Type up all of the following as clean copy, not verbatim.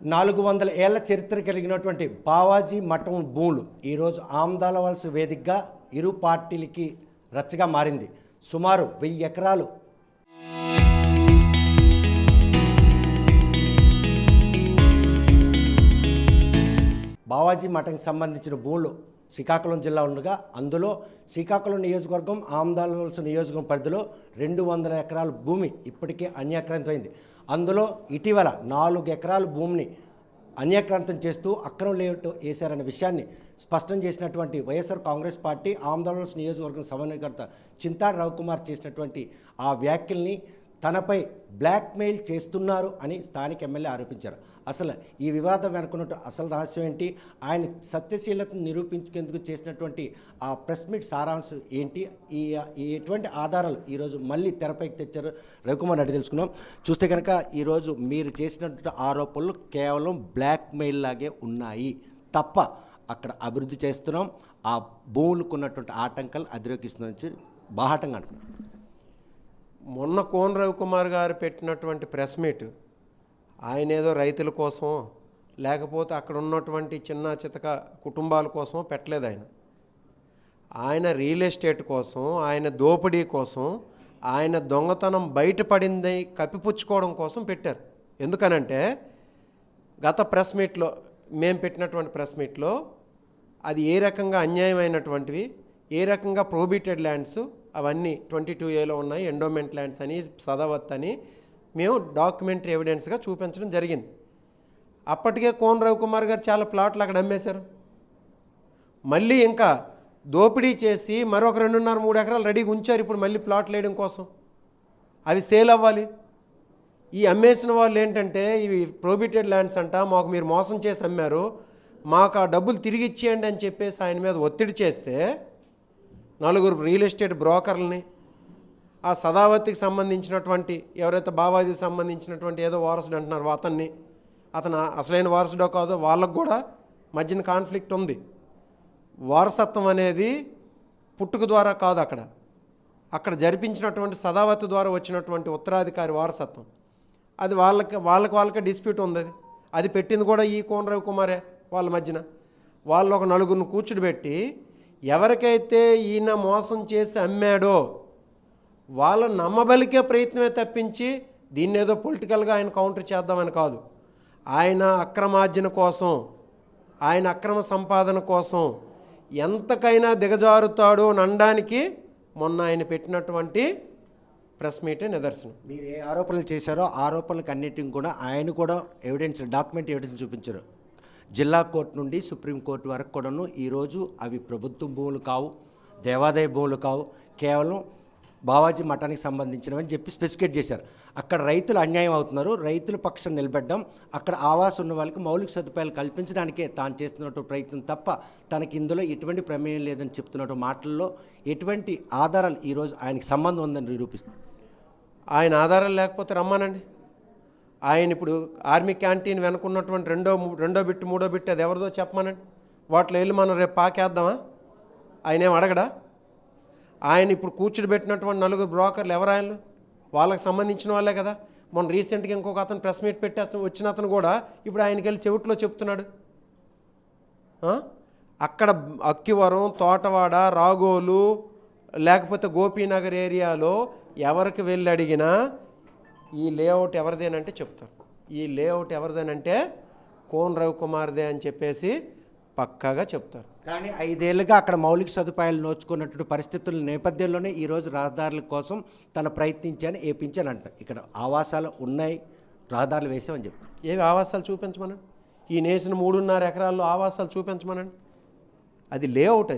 400 ఏళ్ల చరిత్ర కలిగినటువంటి బావాజీ మఠం భూములు ఈరోజు ఆమ్దాల వలస వేదికగా ఇరు పార్టీలకి రచ్చగా మారింది. సుమారు 1000 ఎకరాలు బావాజీ మఠంకి సంబంధించిన భూములు శ్రీకాకుళం జిల్లా ఉండగా అందులో శ్రీకాకుళం నియోజకవర్గం ఆమ్దాల వలస నియోజకవర్గం పరిధిలో 200 ఎకరాల భూమి ఇప్పటికే అన్యాక్రాంతమైంది. అందులో ఇటీవల 4 ఎకరాల భూమిని అన్యాక్రాంతం చేస్తూ అక్రమ లేఅవుట్ వేశారనే విషయాన్ని స్పష్టం చేసినటువంటి వైఎస్ఆర్ కాంగ్రెస్ పార్టీ ఆమ్దాల వలస నియోజకవర్గం సమన్వయకర్త చింతాడ రవికుమార్ చేసినటువంటి ఆ వ్యాఖ్యల్ని తనపై బ్లాక్మెయిల్ చేస్తున్నారు అని స్థానిక ఎమ్మెల్యే ఆరోపించారు. అసలు ఈ వివాదం వెనుకున్నట్టు అసలు రహస్యం ఏంటి, ఆయన సత్యశీలతను నిరూపించేందుకు చేసినటువంటి ఆ ప్రెస్ మీట్ సారాంశం ఏంటి, ఎటువంటి ఆధారాలు ఈరోజు మళ్ళీ తెరపైకి తెచ్చారు రవికుమార్ అడిగి తెలుసుకున్నాం. చూస్తే కనుక ఈరోజు మీరు చేసినటువంటి ఆరోపణలు కేవలం బ్లాక్మెయిల్ లాగే ఉన్నాయి తప్ప అక్కడ అభివృద్ధి చేస్తున్నాం, ఆ భూములకు ఉన్నటువంటి ఆటంకాలు అధిరోకిస్తున్నాం బాహాటంగా అంటున్నాం. మొన్న కోన రవికుమార్ గారు పెట్టినటువంటి ప్రెస్ మీట్ ఆయన ఏదో రైతుల కోసం లేకపోతే అక్కడ ఉన్నటువంటి చిన్న చితక కుటుంబాల కోసం పెట్టలేదు. ఆయన రియల్ ఎస్టేట్ కోసం, ఆయన దోపిడీ కోసం, ఆయన దొంగతనం బయటపడింది కప్పిపుచ్చుకోవడం కోసం పెట్టారు. ఎందుకనంటే గత ప్రెస్ మీట్లో మేము పెట్టినటువంటి ప్రెస్ మీట్లో అది ఏ రకంగా అన్యాయమైనటువంటివి, ఏ రకంగా ప్రోహిబిటెడ్ ల్యాండ్స్ అవన్నీ 22A ఉన్నాయి, ఎండోమెంట్ ల్యాండ్స్ అని, సదావత్ అని మేము డాక్యుమెంటరీ ఎవిడెన్స్గా చూపించడం జరిగింది. అప్పటికే కోన రవికుమార్ గారు చాలా ప్లాట్లు అక్కడ అమ్మేశారు. మళ్ళీ ఇంకా దోపిడీ చేసి మరొక 2.5-3 ఎకరాలు రెడీగా ఉంచారు ఇప్పుడు మళ్ళీ ప్లాట్లు వేయడం కోసం. అవి సేల్ అవ్వాలి. ఈ అమ్మేసిన వాళ్ళు ఏంటంటే ఇవి ప్రోహిబిటెడ్ ల్యాండ్స్ అంట, మాకు మీరు మోసం చేసి అమ్మారు, మాకు ఆ డబ్బులు తిరిగి ఇచ్చేయండి అని చెప్పేసి ఆయన మీద ఒత్తిడి చేస్తే 4 రియల్ ఎస్టేట్ బ్రోకర్లని, ఆ సదావతికి సంబంధించినటువంటి ఎవరైతే బావాజీకి సంబంధించినటువంటి ఏదో వారసుడు అంటున్నారు అతను అసలైన వారసుడో కాదో వాళ్ళకు కూడా మధ్యన కాన్ఫ్లిక్ట్ ఉంది. వారసత్వం అనేది పుట్టుక ద్వారా కాదు, అక్కడ జరిపించినటువంటి సదావతి ద్వారా వచ్చినటువంటి ఉత్తరాధికారి వారసత్వం, అది వాళ్ళకి డిస్ప్యూట్ ఉంది. అది పెట్టింది కూడా ఈ కోన రవికుమారే. వాళ్ళ మధ్యన వాళ్ళు ఒక 4 కూర్చుని ఎవరికైతే ఈయన మోసం చేసి అమ్మాడో వాళ్ళ నమ్మబలికే ప్రయత్నమే తప్పించి దీన్ని ఏదో పొలిటికల్గా ఆయన కౌంటర్ చేద్దామని కాదు. ఆయన అక్రమార్జన కోసం, ఆయన అక్రమ సంపాదన కోసం ఎంతకైనా దిగజారుతాడు అనడానికి మొన్న ఆయన పెట్టినటువంటి ప్రెస్ మీటే నిదర్శనం. మీరు ఏ ఆరోపణలు చేశారో ఆరోపణలకు అన్నిటిని కూడా ఆయన కూడా డాక్యుమెంట్ ఎవిడెన్స్ చూపించారు. జిల్లా కోర్టు నుండి సుప్రీంకోర్టు వరకు కూడాను ఈరోజు అవి ప్రభుత్వ భూములు కావు, దేవాదాయ భూములు కావు, కేవలం బావాజీ మఠానికి సంబంధించినవని చెప్పి స్పెసిఫికేట్ చేశారు. అక్కడ రైతులు అన్యాయం అవుతున్నారు, రైతుల పక్షం నిలబెట్టడం, అక్కడ ఆవాసం ఉన్న వాళ్ళకి మౌలిక సదుపాయాలు కల్పించడానికే తాను చేస్తున్నట్టు ప్రయత్నం తప్ప తనకి ఇందులో ఎటువంటి ప్రమేయం లేదని చెప్తున్నట్టు మాటల్లో ఎటువంటి ఆధారాలు ఈరోజు ఆయనకి సంబంధం ఉందని నిరూపిస్తుంది. ఆయన ఆధారాలు లేకపోతే రమ్మానండి. ఆయన ఇప్పుడు ఆర్మీ క్యాంటీన్ వెనుకున్నటువంటి రెండో బిట్టు మూడో బిట్టు అది ఎవరిదో చెప్పమానండి. వాటిలో వెళ్ళి మనం రేపు పాకేద్దామా? ఆయన ఏం అడగడా? ఆయన ఇప్పుడు కూర్చుని పెట్టినటువంటి 4 బ్రోకర్లు ఎవరు? ఆయనలు వాళ్ళకి సంబంధించిన వాళ్ళే కదా. మొన్న రీసెంట్గా ఇంకొక అతను ప్రెస్ మీట్ పెట్టి వచ్చిన అతను కూడా ఇప్పుడు ఆయనకి వెళ్ళి చెవిట్లో చెప్తున్నాడు. అక్కడ అక్కివరం, తోటవాడ, రాగోలు లేకపోతే గోపీనగర్ ఏరియాలో ఎవరికి వెళ్ళి అడిగినా ఈ లేఅవుట్ ఎవరిదేనంటే చెప్తారు. ఈ లేఅవుట్ ఎవరిదేనంటే కోన రవికుమార్దే అని చెప్పేసి పక్కాగా చెప్తారు. కానీ 5 ఏళ్ళుగా అక్కడ మౌలిక సదుపాయాలు నోచుకున్నటువంటి పరిస్థితుల నేపథ్యంలోనే ఈరోజు రహదారుల కోసం తను ప్రయత్నించాను ఏపించాను అంట. ఇక్కడ ఆవాసాలు ఉన్నాయి, రహదారులు వేసామని చెప్పి ఏవి ఆవాసాలు చూపించమనండి. ఈ నేసిన 3.5 ఎకరాల్లో ఆవాసాలు చూపించమనండి. అది లేఅవుట్.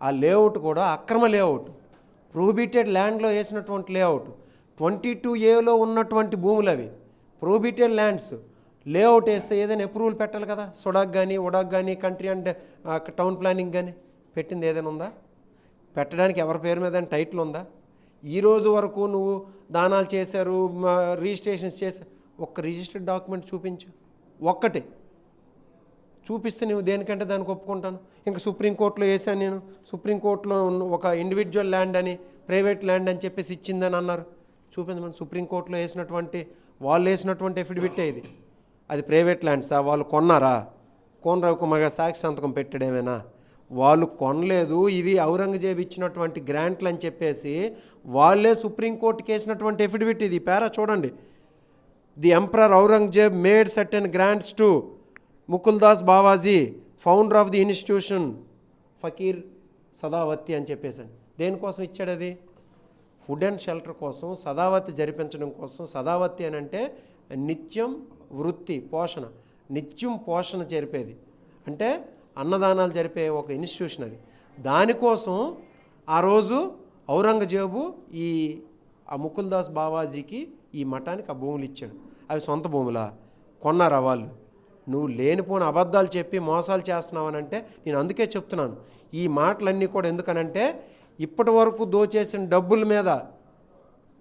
ఆ లేఅవుట్ కూడా అక్రమ లేఅవుట్, ప్రోహిబిటెడ్ ల్యాండ్లో వేసినటువంటి లేఅవుట్. 22A ఉన్నటువంటి భూములు అవి ప్రోహిబిటెడ్ ల్యాండ్స్. లేఅవుట్ వేస్తే ఏదైనా అప్రూవల్ పెట్టాలి కదా. సుడాక్ కానీ, ఉడాక్ కానీ, కంట్రీ అండ్ టౌన్ ప్లానింగ్ కానీ పెట్టింది ఏదైనా ఉందా? పెట్టడానికి ఎవరి పేరు మీద టైటిల్ ఉందా? ఈరోజు వరకు నువ్వు దానాలు చేశారు, రిజిస్ట్రేషన్స్ చేశారు, ఒక్క రిజిస్టర్డ్ డాక్యుమెంట్ చూపించు. ఒక్కటే చూపిస్తే నువ్వు దేనికంటే దానికి ఒప్పుకుంటాను. ఇంకా సుప్రీంకోర్టులో వేసాను నేను. సుప్రీంకోర్టులో ఒక ఇండివిజువల్ ల్యాండ్ అని, ప్రైవేట్ ల్యాండ్ అని చెప్పేసి ఇచ్చిందని అన్నారు. చూపించమని. సుప్రీంకోర్టులో వాళ్ళు వేసినటువంటి ఎఫిడవిట్ ఇది. అది ప్రైవేట్ ల్యాండ్సా? వాళ్ళు కొన్నారా? కోన రవికుమార్ గారు సాక్షి సంతకం పెట్టాడేమైనా? వాళ్ళు కొనలేదు, ఇవి ఔరంగజేబు ఇచ్చినటువంటి గ్రాంట్లు అని చెప్పేసి వాళ్ళే సుప్రీంకోర్టుకి వేసినటువంటి ఎఫిడవిట్ ఇది. పేరా చూడండి. The emperor Aurangzeb made certain grants to Mukuldas Bawaji, founder of the institution, Fakir Sadavati అని చెప్పేసాను. దేనికోసం ఇచ్చాడు అది? ఫుడ్ అండ్ షెల్టర్ కోసం, సదావతి జరిపించడం కోసం. సదావతి అని అంటే నిత్యం వృత్తి పోషణ, నిత్యం పోషణ జరిపేది, అంటే అన్నదానాలు జరిపే ఒక ఇన్స్టిట్యూషన్ అది. దానికోసం ఆ రోజు ఔరంగజేబు ఆ ముకుల్దాస్ బావాజీకి ఈ మఠానికి ఆ భూములు ఇచ్చాడు. అవి సొంత భూములా? కొన్నారా వాళ్ళు? నువ్వు లేనిపోని అబద్ధాలు చెప్పి మోసాలు చేస్తున్నావనంటే నేను అందుకే చెప్తున్నాను ఈ మాటలన్నీ కూడా. ఎందుకనంటే ఇప్పటి వరకు దోచేసిన డబ్బుల మీద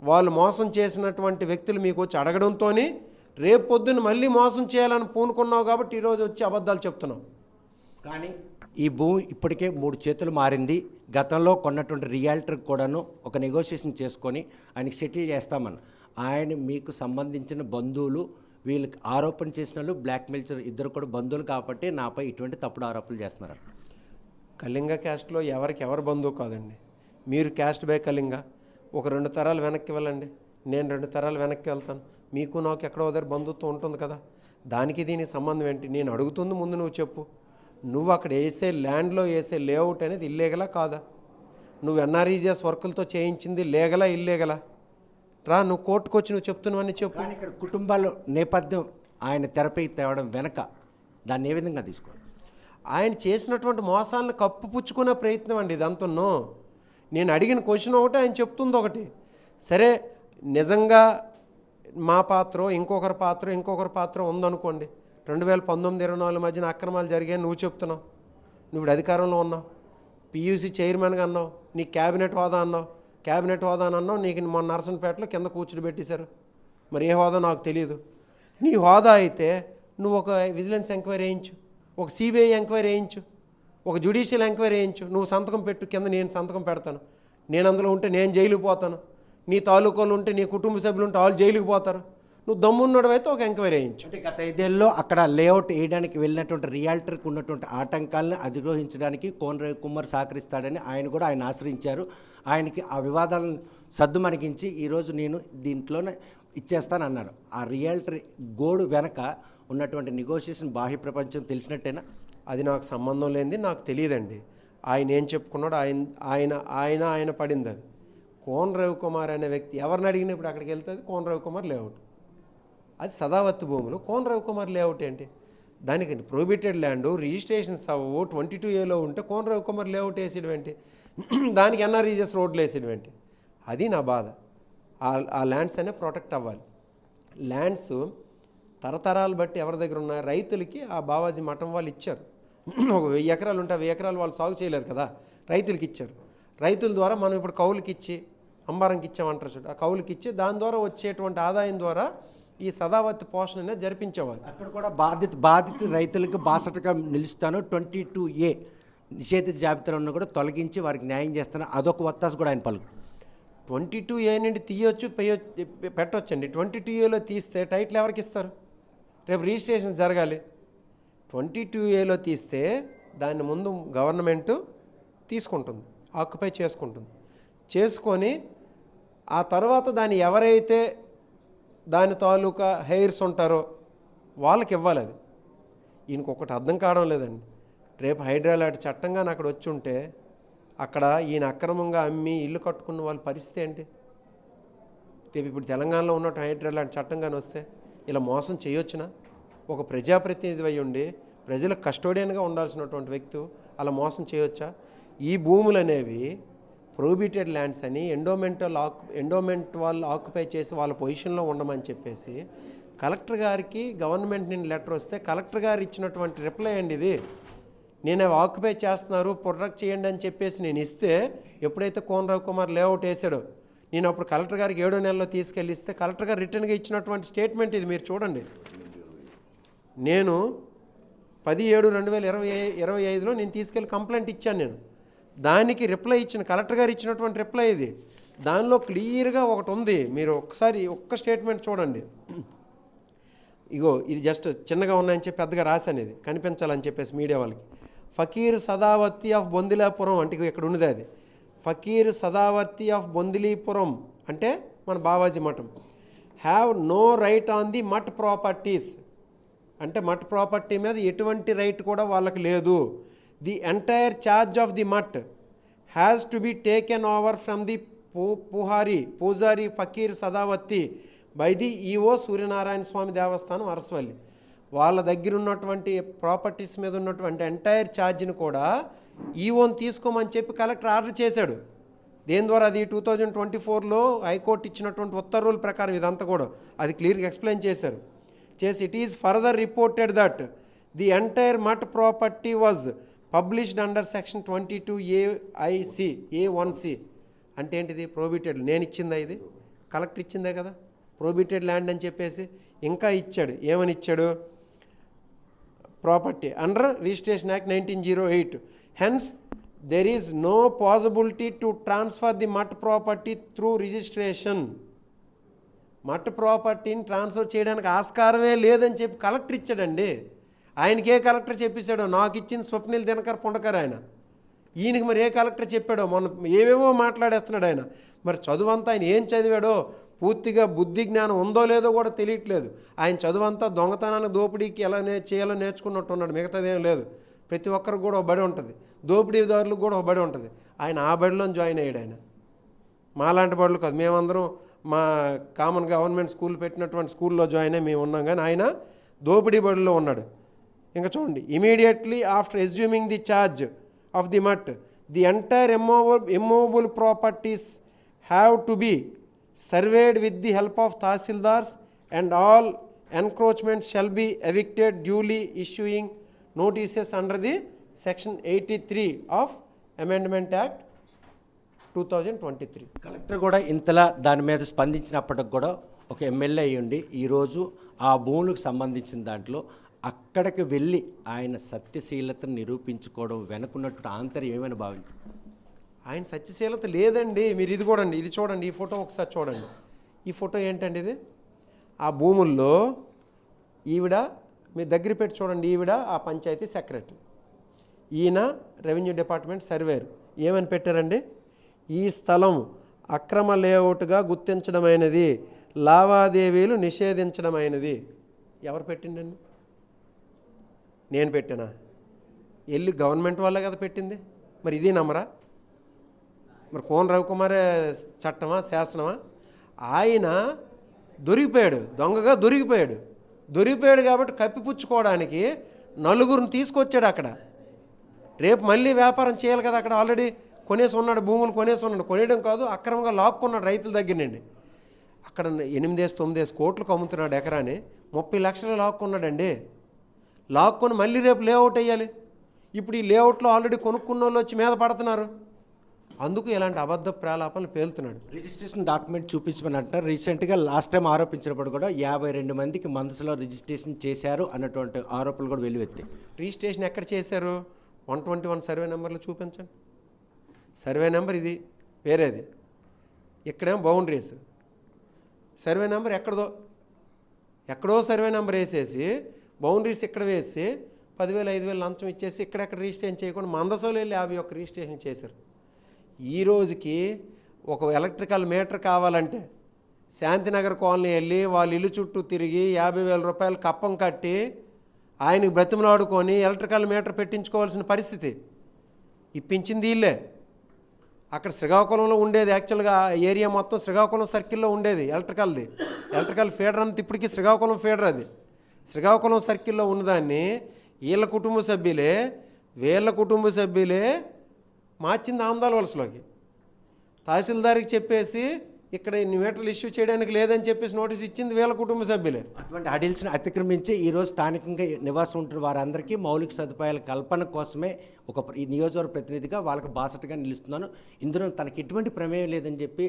వాళ్ళు మోసం చేసినటువంటి వ్యక్తులు మీకు వచ్చి అడగడంతో రేపు పొద్దున్న మళ్ళీ మోసం చేయాలని పూనుకున్నావు కాబట్టి ఈరోజు వచ్చి అబద్ధాలు చెప్తున్నావు. కానీ ఈ భూమి ఇప్పటికే 3 చేతులు మారింది. గతంలో కొన్నటువంటి రియాల్టర్కి కూడాను ఒక నెగోషియేషన్ చేసుకొని ఆయనకి సెటిల్ చేస్తామని ఆయన మీకు సంబంధించిన బంధువులు వీళ్ళకి ఆరోపణ చేసిన వాళ్ళు బ్లాక్మెయిల్ ఇద్దరు కూడా బంధువులు కాబట్టి నాపై ఇటువంటి తప్పుడు ఆరోపణలు చేస్తున్నారు. కళింగ క్యాస్ట్లో ఎవరు బంధువు కాదండి. మీరు క్యాస్ట్ బై కళింగ. ఒక 2 తరాలు వెనక్కి వెళ్ళండి, నేను 2 తరాలు వెనక్కి వెళ్తాను. మీకు నాకు ఎక్కడో దగ్గర బంధుత్వం ఉంటుంది కదా. దానికి దీనికి సంబంధం ఏంటి? నేను అడుగుతుంది ముందు నువ్వు చెప్పు. నువ్వు అక్కడ వేసే ల్యాండ్లో వేసే లేఅవుట్ అనేది ఇల్లీగలా కాదా? నువ్వు ఎన్ఆర్ఈజిఎస్ వర్కులతో చేయించింది లీగలా ఇల్లీగలా? రా, నువ్వు కోర్టుకు వచ్చి నువ్వు చెప్తున్నావని చెప్పు. కానీ ఇక్కడ కుటుంబాల నేపథ్యం ఆయన తెరపై తేవడం వెనక దాన్ని ఏ విధంగా తీసుకోవాలి? ఆయన చేసినటువంటి మోసాలను కప్పుపుచ్చుకునే ప్రయత్నం అండి ఇదంతా. నేను అడిగిన క్వశ్చన్ ఒకటి, ఆయన చెప్తుంది ఒకటి. సరే, నిజంగా మా పాత్ర ఇంకొకరి పాత్ర ఉందనుకోండి. 2019-24 మధ్యన అక్రమాలు జరిగాయని నువ్వు చెప్తున్నావు. నువ్వు ఇప్పుడు అధికారంలో ఉన్నావు, పియూసీ చైర్మన్గా అన్నావు, నీ క్యాబినెట్ హోదా అన్నావు, నీకు మొన్న నరసనపేటలో కింద కూర్చుని పెట్టేశారు. మరి ఏ హోదా నాకు తెలియదు. నీ హోదా అయితే నువ్వు ఒక విజిలెన్స్ ఎంక్వైరీ వేయించు, ఒక సిబిఐ ఎంక్వైరీ వేయించు, ఒక జ్యుడిషియల్ ఎంక్వైరీ వేయించు. నువ్వు సంతకం పెట్టు, కింద నేను సంతకం పెడతాను. నేను అందులో ఉంటే నేను జైలుకి పోతాను, నీ తాలూకాలు ఉంటే నీ కుటుంబ సభ్యులు ఉంటే వాళ్ళు జైలుకి పోతారు. నువ్వు దమ్మున్నడు అయితే ఒక ఎంక్వైరీ వేయించు. అంటే గత 5 ఏళ్ళలో అక్కడ లేఅవుట్ వేయడానికి వెళ్ళినటువంటి రియాల్టర్కి ఉన్నటువంటి ఆటంకాలను అధిరోహించడానికి కోన రవికుమార్ సహకరిస్తాడని ఆయన ఆశ్రయించారు. ఆయనకి ఆ వివాదాలను సద్దుమణిగించి ఈరోజు నేను దీంట్లోనే ఇచ్చేస్తానన్నారు. ఆ రియాల్టర్ గోడు వెనక ఉన్నటువంటి నెగోషియేషన్ బాహ్య ప్రపంచం తెలిసినట్టేనా? అది నాకు సంబంధం లేనిది, నాకు తెలియదండి. ఆయన ఏం చెప్పుకున్నాడు, ఆయన పడింది అది. కోన రవికుమార్ అనే వ్యక్తి ఎవరిని అడిగినా ఇప్పుడు అక్కడికి వెళ్తుంది కోన రవికుమార్ లేఅవుట్. అది సదావతి భూములు. కోన రవికుమార్ లేఅవుట్ ఏంటి? దానికి ప్రొహిబిటెడ్ ల్యాండ్ రిజిస్ట్రేషన్స్ అవ్వవు. 22A ఉంటే కోన రవికుమార్ లేఅవుట్ వేసేయడం ఏంటి? దానికి ఎన్ఆర్ఈజిఎస్ రోడ్లు వేసేయడం ఏంటి? అది నా బాధ. ఆ ల్యాండ్స్ అనే ప్రొటెక్ట్ అవ్వాలి. ల్యాండ్స్ తరతరాలు బట్టి ఎవరి దగ్గర ఉన్నాయి? రైతులకి ఆ బావాజీ మఠం వాళ్ళు ఇచ్చారు. ఒక 1000 ఎకరాలు ఉంటే 1000 ఎకరాలు వాళ్ళు సాగు చేయలేరు కదా, రైతులకి ఇచ్చారు. రైతుల ద్వారా మనం ఇప్పుడు కౌలుకి ఇచ్చి అంబారంకి ఇచ్చామంటారు చూడు, ఆ కౌలుకి ఇచ్చి దాని ద్వారా వచ్చేటువంటి ఆదాయం ద్వారా ఈ సదావతి పోషణ అనేది జరిపించేవాళ్ళు. అక్కడ కూడా బాధిత రైతులకు బాసటగా నిలుస్తాను. 22A నిషేధిత జాబితాలో ఉన్న కూడా తొలగించి వారికి న్యాయం చేస్తాను. అదొక వత్తాసు కూడా ఆయన పలుకు. 22A నుండి తీయొచ్చు పెట్టొచ్చండి. 22Aలో తీస్తే టైటిల్ ఎవరికి ఇస్తారు? రేపు రిజిస్ట్రేషన్ జరగాలి. 22Aలో తీస్తే దాన్ని ముందు గవర్నమెంటు తీసుకుంటుంది, ఆక్యుపై చేసుకొని ఆ తర్వాత దాన్ని ఎవరైతే దాని తాలూకా హెయిర్స్ ఉంటారో వాళ్ళకి ఇవ్వాలి. అది ఈయనకు ఒకటి అర్థం కావడం లేదండి. రేపు హైడ్రాలాట్ చట్టంగా అక్కడ వచ్చి ఉంటే అక్కడ ఈయన అక్రమంగా అమ్మి ఇల్లు కట్టుకున్న వాళ్ళ పరిస్థితి ఏంటి? రేపు ఇప్పుడు తెలంగాణలో ఉన్నట్టు హైడ్రాలాట్ చట్టంగానే వస్తే ఇలా మోసం చేయొచ్చునా? ఒక ప్రజాప్రతినిధి అయి ఉండి ప్రజలకు కస్టోడియన్గా ఉండాల్సినటువంటి వ్యక్తి అలా మోసం చేయొచ్చా? ఈ భూములు అనేవి ప్రొహిబిటెడ్ ల్యాండ్స్ అని ఎండోమెంట్ వాళ్ళు ఆక్యుపై చేసి వాళ్ళ పొజిషన్లో ఉండమని చెప్పేసి కలెక్టర్ గారికి గవర్నమెంట్ నుండి లెటర్ వస్తే కలెక్టర్ గారు ఇచ్చినటువంటి రిప్లై అండి ఇది. నేను అవి ఆక్యుపై చేస్తున్నారు, ప్రొటెక్ట్ చేయండి అని చెప్పేసి నేను ఇస్తే, ఎప్పుడైతే కోన రవికుమార్ లేఅవుట్ వేసాడో నేను అప్పుడు కలెక్టర్ గారికి 7వ నెలలో తీసుకెళ్ళి ఇస్తే కలెక్టర్ గారు రిటర్న్గా ఇచ్చినటువంటి స్టేట్మెంట్ ఇది. మీరు చూడండి, నేను 10/7/2025లో నేను తీసుకెళ్ళి కంప్లైంట్ ఇచ్చాను. నేను దానికి రిప్లై ఇచ్చిన కలెక్టర్ గారు ఇచ్చినటువంటి రిప్లై ఇది. దానిలో క్లియర్గా ఒకటి ఉంది, మీరు ఒక్క స్టేట్మెంట్ చూడండి. ఇగో ఇది జస్ట్ చిన్నగా ఉన్నాయని చెప్పి పెద్దగా రాశాను, ఇది కనిపించాలని చెప్పేసి మీడియా వాళ్ళకి. ఫకీర్ సదావర్తి ఆఫ్ బొందిలాపురం అంటే ఇక్కడ ఉన్నది అది. ఫకీర్ సదావర్తి ఆఫ్ బొందిలీపురం అంటే మన బావాజీ మఠం. Have no right on the math properties అంటే మఠ్ ప్రాపర్టీ మీద ఎటువంటి రైట్ కూడా వాళ్ళకి లేదు. The entire charge of the math has to be taken over from the pujari Fakir Sadavarti by the EO Suryanarayana Swamy Devasthanam Arasavalli. వాళ్ళ దగ్గర ఉన్నటువంటి ప్రాపర్టీస్ మీద ఉన్నటువంటి ఎంటైర్ ఛార్జ్ని కూడా ఈఓని తీసుకోమని చెప్పి కలెక్టర్ ఆర్డర్ చేశాడు. దేని ద్వారా? అది 2024లో హైకోర్టు ఇచ్చినటువంటి ఉత్తర్వుల ప్రకారం ఇదంతా కూడా అది క్లియర్గా ఎక్స్ప్లెయిన్ చేశారు. It is further reported that the entire Math property was published under section 22AIC A1C అంటే ఏంటిది? ప్రోహిబిటెడ్. నేను ఇచ్చిందా ఇది? కలెక్టర్ ఇచ్చిందే కదా ప్రోహిబిటెడ్ ల్యాండ్ అని చెప్పేసి. ఇంకా ఇచ్చాడు, ఏమని ఇచ్చాడు? Property under registration act 1908. Hence there is no possibility to transfer the math property through registration. Math ప్రాపర్టీని ట్రాన్స్ఫర్ చేయడానికి ఆస్కారమే లేదని చెప్పి కలెక్టర్ ఇచ్చాడండి. ఆయనకి ఏ కలెక్టర్ చెప్పేశాడో? నాకు ఇచ్చింది స్వప్నిల్ దినకర్ పుండకర్ ఆయన. ఈయనకి మరి ఏ కలెక్టర్ చెప్పాడో? మొన్న ఏవేవో మాట్లాడేస్తున్నాడు ఆయన. మరి చదువంతా ఆయన ఏం చదివాడో, పూర్తిగా బుద్ధి జ్ఞానం ఉందో లేదో కూడా తెలియట్లేదు. ఆయన చదువంతా దొంగతనానికి దోపిడీకి ఎలా చేయాలో నేర్చుకున్నట్టు ఉన్నాడు, మిగతాదేం లేదు. ప్రతి ఒక్కరికి కూడా ఒక బడి ఉంటుంది, దోపిడీదారులకు కూడా ఒక బడి ఉంటుంది. ఆయన ఆ బడిలో జాయిన్ అయ్యాడు. ఆయన మాలాంటి బడులు కాదు, మేమందరం మా కామన్ గవర్నమెంట్ స్కూల్ పెట్టినటువంటి స్కూల్లో జాయిన్ అయ్యి మేము ఉన్నాం, కానీ ఆయన దోపిడీ బడిలో ఉన్నాడు. ఇంకా చూడండి, immediately after assuming the charge of the mutt the entire immovable properties have to be surveyed with the help of tahsildars and all encroachments shall be evicted duly issuing notices under the section 83 of amendment act 2023. Collector కూడా ఇంతలా దాని మీద స్పందించినప్పటికి కూడా ఒక MLA అయ్యుండి ఈరోజు ఆ భూములకు సంబంధించిన దాంట్లో అక్కడికి వెళ్ళి ఆయన సత్యశీలతను నిరూపించుకోవడం వెనుకున్నట్టు ఆంతర్యం ఏమైనా భావించారు? ఆయన సత్యశీలత లేదండి. మీరు ఇది కూడా ఇది చూడండి, ఈ ఫోటో ఒకసారి చూడండి. ఈ ఫోటో ఏంటండి? ఇది ఆ భూముల్లో ఈవిడ, మీరు దగ్గర పెట్టి చూడండి, ఈవిడ ఆ పంచాయతీ సెక్రటరీ, ఈయన రెవెన్యూ డిపార్ట్మెంట్ సర్వేరు. ఏమని పెట్టారండి? ఈ స్థలం అక్రమ లేఅవుట్గా గుర్తించడమైనది, లావాదేవీలు నిషేధించడమైనది. ఎవరు పెట్టిండండి? నేను పెట్టానా? వెళ్ళి గవర్నమెంట్ వాళ్ళే కదా పెట్టింది. మరి ఇది నమ్మరా? మరి కోన రవికుమారే చట్టమా శాసనమా? ఆయన దొరికిపోయాడు, దొంగగా దొరికిపోయాడు కాబట్టి కప్పిపుచ్చుకోవడానికి నలుగురిని తీసుకొచ్చాడు అక్కడ. రేపు మళ్ళీ వ్యాపారం చేయాలి కదా, అక్కడ ఆల్రెడీ కొనేసి ఉన్నాడు, భూములు కొనేసి ఉన్నాడు. కొనేయడం కాదు, అక్రమంగా లాక్కున్నాడు రైతుల దగ్గర నుండి. అక్కడ 8-9 కోట్లకు అమ్ముతున్నాడు ఎకరాని, 30 లక్షలు లాక్కున్నాడండి. లాక్కొని మళ్ళీ రేపు లేఅవుట్ వేయాలి. ఇప్పుడు ఈ లేఅవుట్లో ఆల్రెడీ కొనుక్కున్న వాళ్ళు వచ్చి మీద పడుతున్నారు. అందుకు ఇలాంటి అబద్ధ ప్రాలాపనలు పేలుతున్నాడు. రిజిస్ట్రేషన్ డాక్యుమెంట్ చూపించమని అంటారు. రీసెంట్గా లాస్ట్ టైం ఆరోపించినప్పుడు కూడా 52 మందికి మందసలో రిజిస్ట్రేషన్ చేశారు అన్నటువంటి ఆరోపణలు కూడా వెల్లువెత్తాయి. రిజిస్ట్రేషన్ ఎక్కడ చేశారు? 121 సర్వే నెంబర్లు చూపించండి. సర్వే నెంబర్ ఇది వేరేది, ఇక్కడేమో బౌండరీస్. సర్వే నెంబర్ ఎక్కడో సర్వే నెంబర్ వేసేసి బౌండరీస్ ఇక్కడ వేసి 10,000 5,000 లంచం ఇచ్చేసి ఇక్కడెక్కడ రిజిస్ట్రేషన్ చేయకుండా మందసోలు వెళ్ళి 51 రిజిస్ట్రేషన్ చేశారు. ఈ రోజుకి ఒక ఎలక్ట్రికల్ మీటర్ కావాలంటే శాంతినగర్ కాలనీ వెళ్ళి వాళ్ళ ఇల్లు చుట్టూ తిరిగి 50,000 రూపాయలు కప్పం కట్టి ఆయనకు బ్రతిమలాడుకొని ఎలక్ట్రికల్ మీటర్ పెట్టించుకోవాల్సిన పరిస్థితి. ఇప్పించింది వీళ్ళే. అక్కడ శ్రీకాకుళంలో ఉండేది, యాక్చువల్గా ఏరియా మొత్తం శ్రీకాకుళం సర్కిల్లో ఉండేది ఎలక్ట్రికల్ ఫీడర్ అంతా ఇప్పటికీ శ్రీకాకుళం ఫీడర్. అది శ్రీకాకుళం సర్కిల్లో ఉన్నదాన్ని వీళ్ళ కుటుంబ సభ్యులే మార్చింది ఆమదాల వలసలోకి. తహసీల్దార్కి చెప్పేసి ఇక్కడ ఇన్ని మీటర్లు ఇష్యూ చేయడానికి లేదని చెప్పేసి నోటీస్ ఇచ్చింది వీళ్ళ కుటుంబ సభ్యులే. అటువంటి హడిల్స్ని అతిక్రమించి ఈరోజు స్థానికంగా నివాసం ఉంటున్న వారందరికీ మౌలిక సదుపాయాల కల్పన కోసమే ఈ నియోజకవర్గ ప్రతినిధిగా వాళ్ళకి బాసటగా నిలుస్తున్నాను, ఇందులో తనకి ఎటువంటి ప్రమేయం లేదని చెప్పి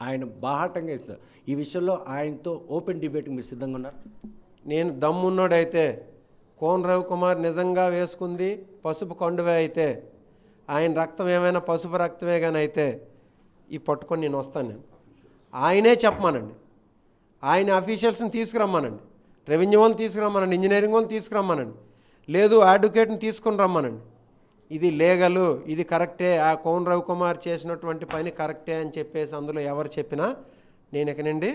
ఆయన బాహాటంగా ఇస్తారు. ఈ విషయంలో ఆయనతో ఓపెన్ డిబేట్కి మీరు సిద్ధంగా ఉన్నారు? నేను దమ్మున్నోడైతే, కోన రవికుమార్ నిజంగా వేసుకుంది పసుపు కండువే అయితే, ఆయన రక్తం ఏమైనా పసుపు రక్తమే కానీ అయితే ఈ పట్టుకొని నేను వస్తాను. ఆయనే చెప్పమానండి, ఆయన అఫీషియల్స్ని తీసుకురమ్మానండి. రెవెన్యూ వాళ్ళని తీసుకురమ్మనండి, ఇంజనీరింగ్ వాళ్ళని తీసుకురమ్మనండి, లేదు అడ్వకేట్ని తీసుకుని రమ్మనండి. ఇది లీగలు, ఇది కరెక్టే, ఆ కోన్ రవికుమార్ చేసినటువంటి పని కరెక్టే అని చెప్పేసి అందులో ఎవరు చెప్పినా నేను ఇక నుండి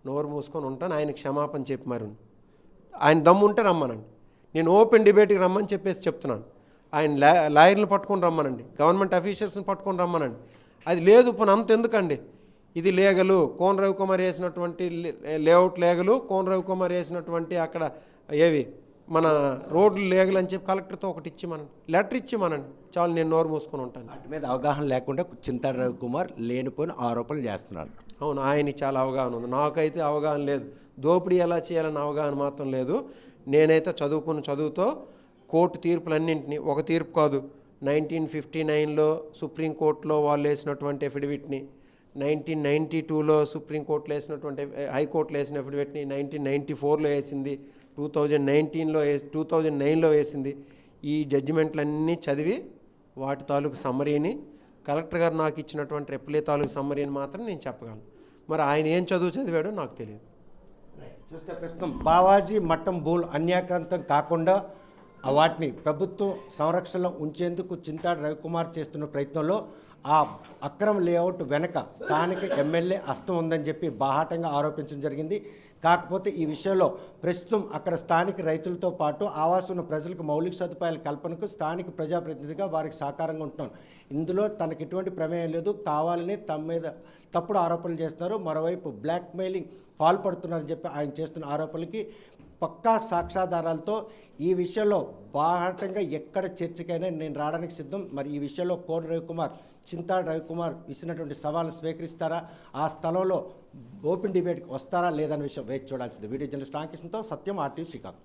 నోరు మూసుకొని ఉంటాను. ఆయన క్షమాపణ చెప్పి మరి ఆయన దమ్ము ఉంటే రమ్మనండి, నేను ఓపెన్ డిబేట్కి రమ్మని చెప్పేసి చెప్తున్నాను. ఆయన లాయర్లను పట్టుకొని రమ్మనండి, గవర్నమెంట్ అఫీషియల్స్ని పట్టుకొని రమ్మనండి. అది లేదు పోనీ అంత ఎందుకండి, ఇది లీగలు, కోన్ రవికుమార్ వేసినటువంటి లేఅవుట్ లీగలు, కోన్ రవికుమార్ వేసినటువంటి అక్కడ ఏవి మన రోడ్లు లీగల్ అని చెప్పి కలెక్టర్తో ఒకటి ఇచ్చిమనండి, లెటర్ ఇచ్చిమనండి, చాలు నేను నోరు మూసుకొని ఉంటాను. వాటి మీద అవగాహన లేకుండా చింతాడ రవికుమార్ లేనిపోయిన ఆరోపణలు చేస్తున్నాడు. అవును, ఆయనకి చాలా అవగాహన ఉంది, నాకైతే అవగాహన లేదు. దోపిడీ ఎలా చేయాలని అవగాహన మాత్రం లేదు. నేనైతే చదువుకున్న చదువుతో కోర్టు తీర్పులన్నింటినీ, ఒక తీర్పు కాదు, 1959లో సుప్రీంకోర్టులో వాళ్ళు వేసినటువంటి ఎఫిడవిట్ని, 1992లో సుప్రీంకోర్టులో వేసినటువంటి హైకోర్టులో వేసిన ఎఫిడవిట్ని, 1994లో వేసింది, 2009లో వేసింది. ఈ జడ్జిమెంట్లన్నీ చదివి వాటి తాలూకు సమ్మరీని, కలెక్టర్ గారు నాకు ఇచ్చినటువంటి రిప్లై తాలూకు సమ్మరీని మాత్రం నేను చెప్పగలను. మరి ఆయన ఏం చదివాడో నాకు తెలియదు. చూస్తే ప్రస్తుతం బావాజీ మఠం భూములు అన్యాక్రాంతం కాకుండా వాటిని ప్రభుత్వం సంరక్షణలో ఉంచేందుకు చింతాడ రవికుమార్ చేస్తున్న ప్రయత్నంలో ఆ అక్రమ లేఅవుట్ వెనక స్థానిక ఎమ్మెల్యే హస్తం ఉందని చెప్పి బాహాటంగా ఆరోపించడం జరిగింది. కాకపోతే ఈ విషయంలో ప్రస్తుతం అక్కడ స్థానిక రైతులతో పాటు ఆవాసం ఉన్న ప్రజలకు మౌలిక సదుపాయాల కల్పనకు స్థానిక ప్రజాప్రతినిధిగా వారికి సహకారంగా ఉంటున్నాను. ఇందులో తనకు ఎటువంటి ప్రమేయం లేదు, కావాలని తమ మీద తప్పుడు ఆరోపణలు చేస్తున్నారు, మరోవైపు బ్లాక్మెయిలింగ్ పాల్పడుతున్నారని చెప్పి ఆయన చేస్తున్న ఆరోపణలకి పక్కా సాక్ష్యాధారాలతో ఈ విషయంలో బాహాటంగా ఎక్కడ చర్చకైనా నేను రావడానికి సిద్ధం. మరి ఈ విషయంలో కోన్ రవికుమార్, చింతాడ రవికుమార్ ఇచ్చినటువంటి సవాళ్ళను స్వీకరిస్తారా, ఆ స్థలంలో ఓపెన్ డిబేట్కి వస్తారా లేదన్న విషయం వేచి చూడాల్సింది. వీడియో జర్నలిస్ట్ రామకృష్ణతో సత్యం, RTV శ్రీకాకుళం.